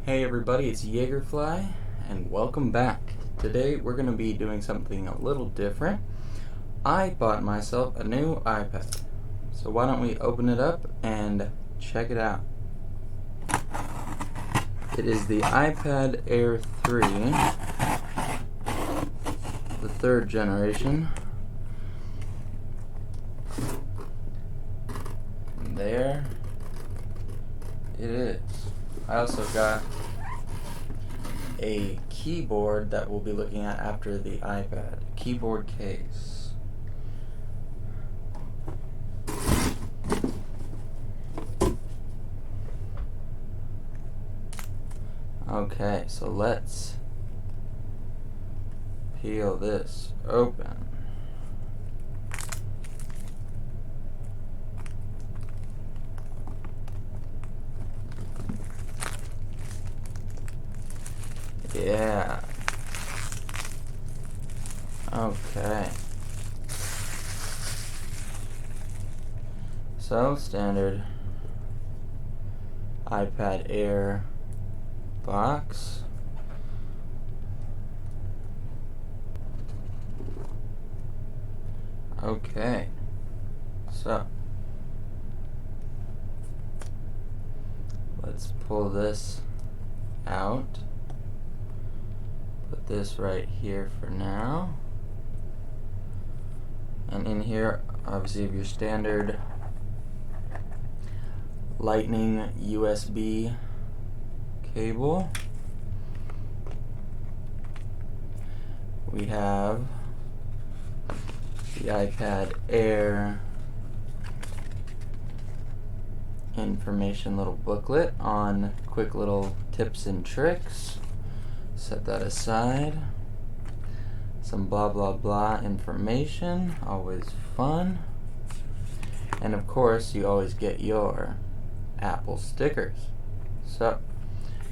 Hey everybody, it's Jagerfly, and welcome back. Today we're going to be doing something a little different. I bought myself a new iPad. So why don't we open it up and check it out. It is the iPad Air 3, the third generation. And there it is. I also got a keyboard that we'll be looking at after the iPad. Keyboard case. Okay, so let's peel this open. Yeah. Okay. So, standard iPad Air box. Okay. So, let's pull this out. Put this right here for now. And in here, obviously, you have your standard Lightning USB cable. We have the iPad Air information little booklet on quick little tips and tricks. Set that aside. Some blah blah blah information, always fun. And of course, you always get your Apple stickers. So,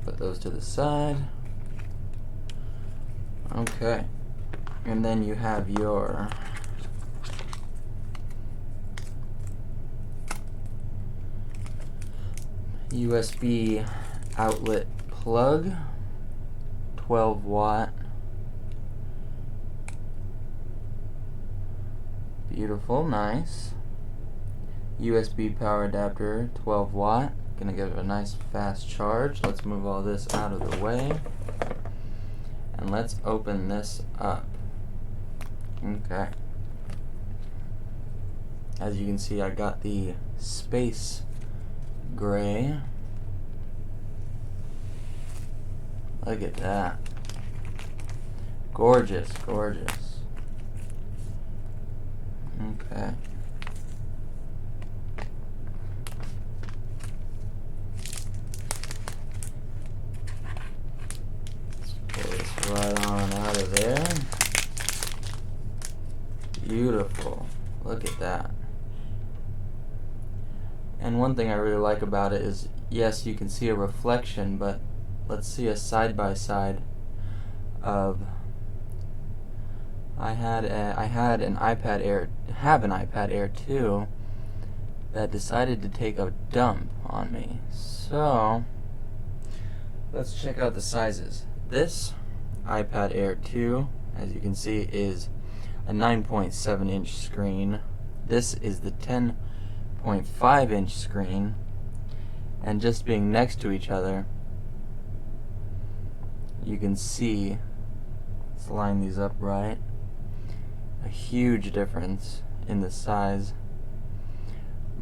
put those to the side. Okay. And then you have your USB outlet plug, 12 watt. Beautiful, nice. USB power adapter, 12 watt. Gonna give it a nice fast charge. Let's move all this out of the way. And let's open this up. Okay. As you can see, I got the space gray. Look at that. Gorgeous, gorgeous. Okay. Let's pull this right on out of there. Beautiful. Look at that. And one thing I really like about it is, yes, you can see a reflection, but let's see a side-by-side of I have an iPad Air 2 that decided to take a dump on me. So let's check out the sizes. This iPad Air 2, as you can see, is a 9.7 inch screen. This is the 10.5 inch screen, and just being next to each other, you can see, let's line these up right, a huge difference in the size,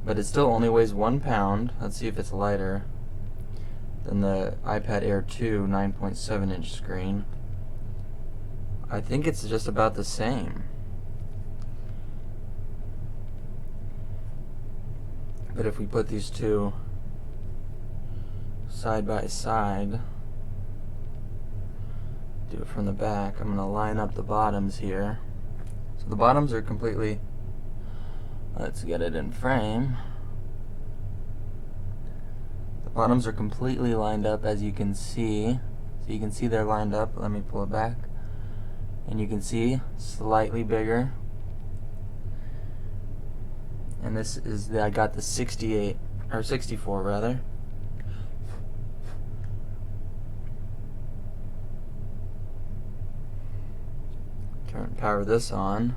but it still only weighs 1 pound. Let's see if it's lighter than the iPad Air 2 9.7 inch screen. I think it's just about the same. But if we put these two side by side, do it from the back, I'm going to line up the bottoms here. So the bottoms are completely, let's get it in frame. The bottoms are completely lined up, as you can see. So you can see they're lined up. Let me pull it back. And you can see slightly bigger. And this is I got the 68 or 64 rather. power this on.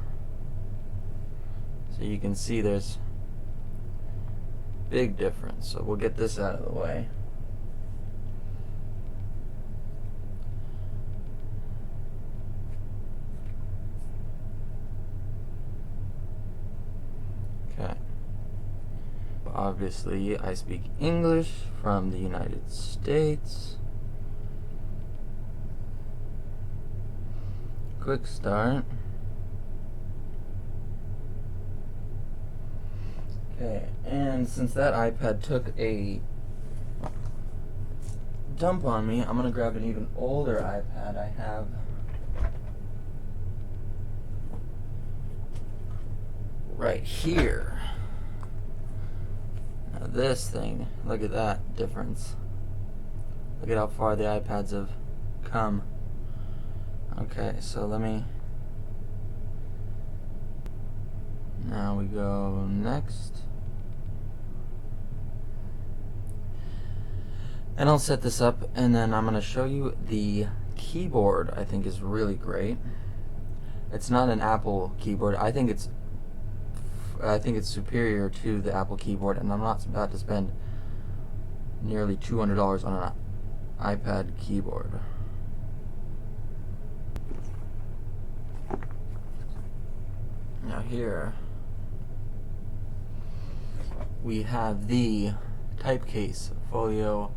So you can see there's big difference. So we'll get this out of the way. Okay. Obviously, I speak English from the United States. Quick start. Okay, and since that iPad took a dump on me, I'm gonna grab an even older iPad I have. Right here. Now this thing, look at that difference. Look at how far the iPads have come. Okay, so now we go next. And I'll set this up, and then I'm going to show you the keyboard. I think is really great. It's not an Apple keyboard. I think it's superior to the Apple keyboard, and I'm not about to spend nearly $200 on an iPad keyboard. Now here we have the Typecase Folio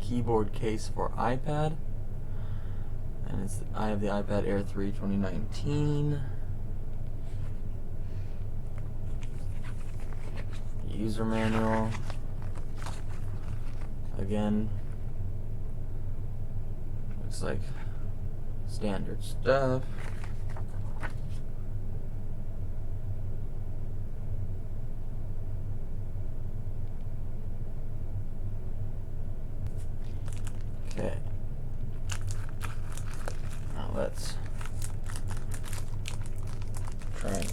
keyboard case for iPad, and I have the iPad Air 3 2019. User manual. Again, looks like standard stuff. Okay. Now let's try and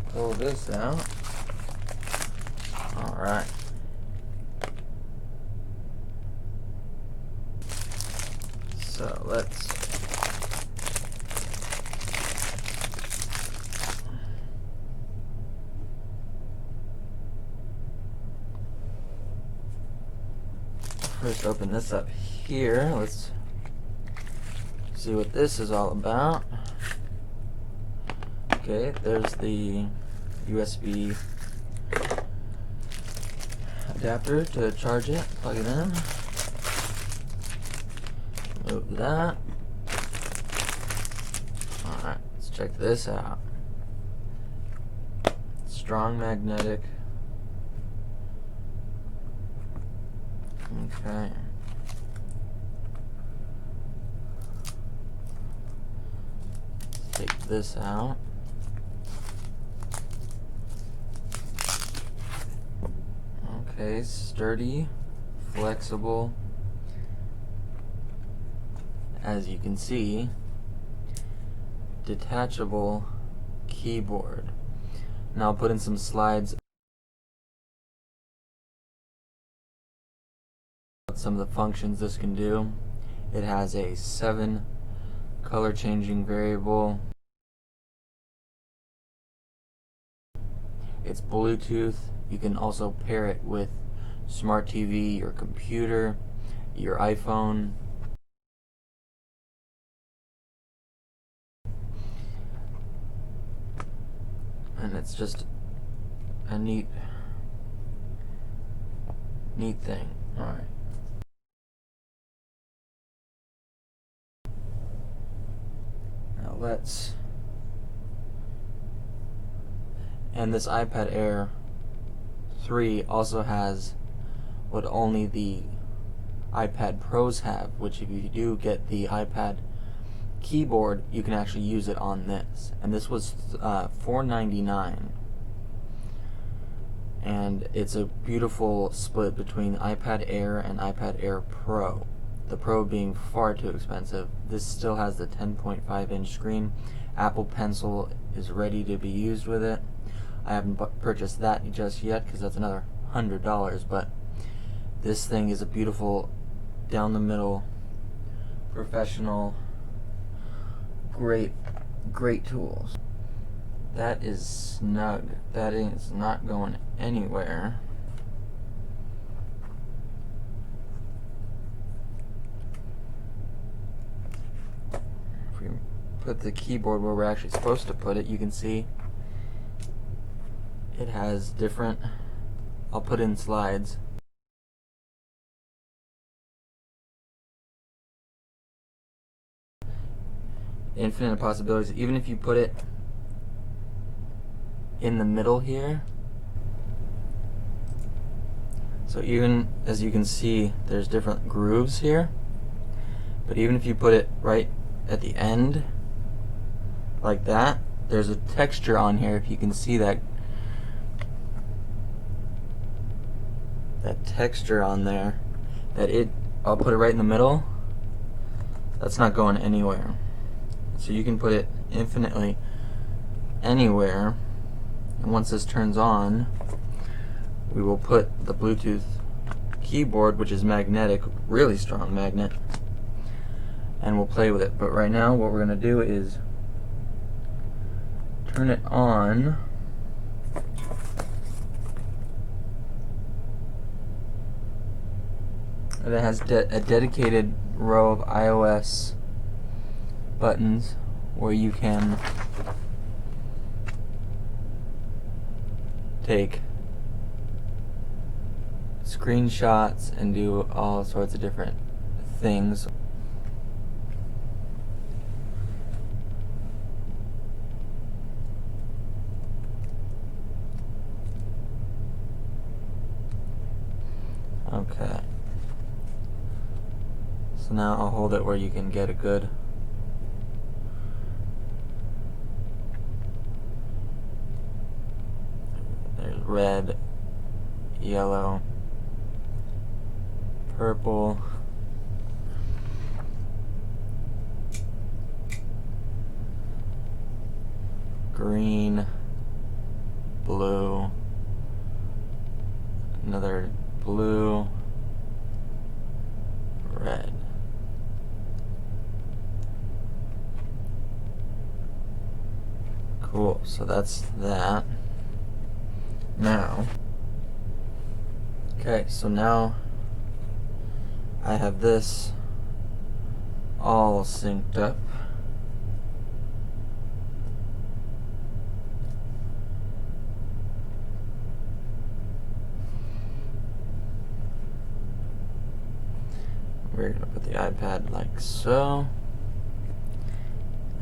pull this out. Alright. So let's first open this up here. Let's see what this is all about. Okay, there's the USB adapter to charge it. Plug it in. Move that. Alright, let's check this out. Strong magnetic. Okay. Let's take this out. Okay, sturdy, flexible. As you can see, detachable keyboard. Now I'll put in some slides about some of the functions this can do. It has a 7 color changing variable. It's Bluetooth. You can also pair it with smart TV, your computer, your iPhone. And it's just a neat thing. Alright. Now let's... And this iPad Air 3 also has what only the iPad Pros have, which if you do get the iPad keyboard, you can actually use it on this. And this was $4.99, and it's a beautiful split between iPad Air and iPad Air Pro. The Pro being far too expensive. This still has the 10.5-inch screen. Apple Pencil is ready to be used with it. I haven't purchased that just yet because that's another $100, but this thing is a beautiful down the middle professional, great great tools. That is snug. That is not going anywhere. If we put the keyboard where we're actually supposed to put it, you can see it has different, I'll put in slides. Infinite possibilities. Even if you put it in the middle here, so even as you can see, there's different grooves here, but even if you put it right at the end like that, there's a texture on here. If you can see that texture on there, I'll put it right in the middle. That's not going anywhere. So you can put it infinitely anywhere, and once this turns on, we will put the Bluetooth keyboard, which is magnetic, really strong magnet, and we'll play with it. But right now what we're going to do is turn it on. And it has a dedicated row of iOS buttons where you can take screenshots and do all sorts of different things. Okay. So now I'll hold it where you can get a good red, yellow, purple, green, blue, another blue, red. Cool, so that's that. Now, okay, so now I have this all synced up. We're going to put the iPad like so.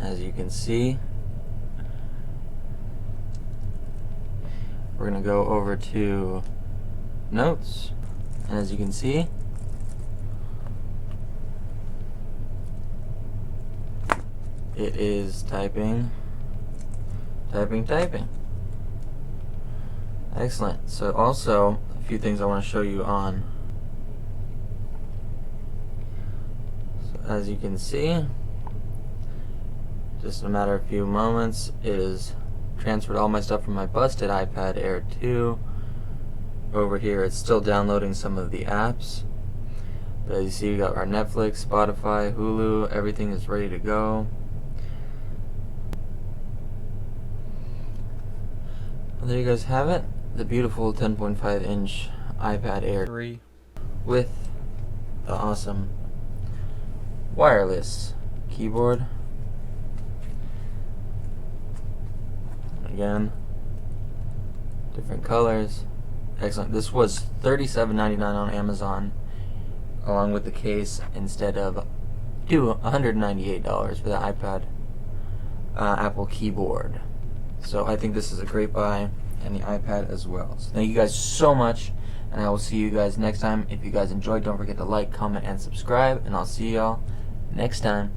As you can see, we're going to go over to Notes, and as you can see, it is typing. Excellent. So also, a few things I want to show you on. So as you can see, just in a matter of a few moments, it is transferred all my stuff from my busted iPad Air 2 over here. It's still downloading some of the apps, but as you see, we got our Netflix, Spotify, Hulu, everything is ready to go. Well, there you guys have it, the beautiful 10.5 inch iPad Air 3 with the awesome wireless keyboard. Again, different colors. Excellent. This was $37.99 on Amazon along with the case, instead of $198 for the iPad Apple keyboard. So I think this is a great buy, and the iPad as well. So thank you guys so much, and I will see you guys next time. If you guys enjoyed, don't forget to like, comment, and subscribe, and I'll see y'all next time.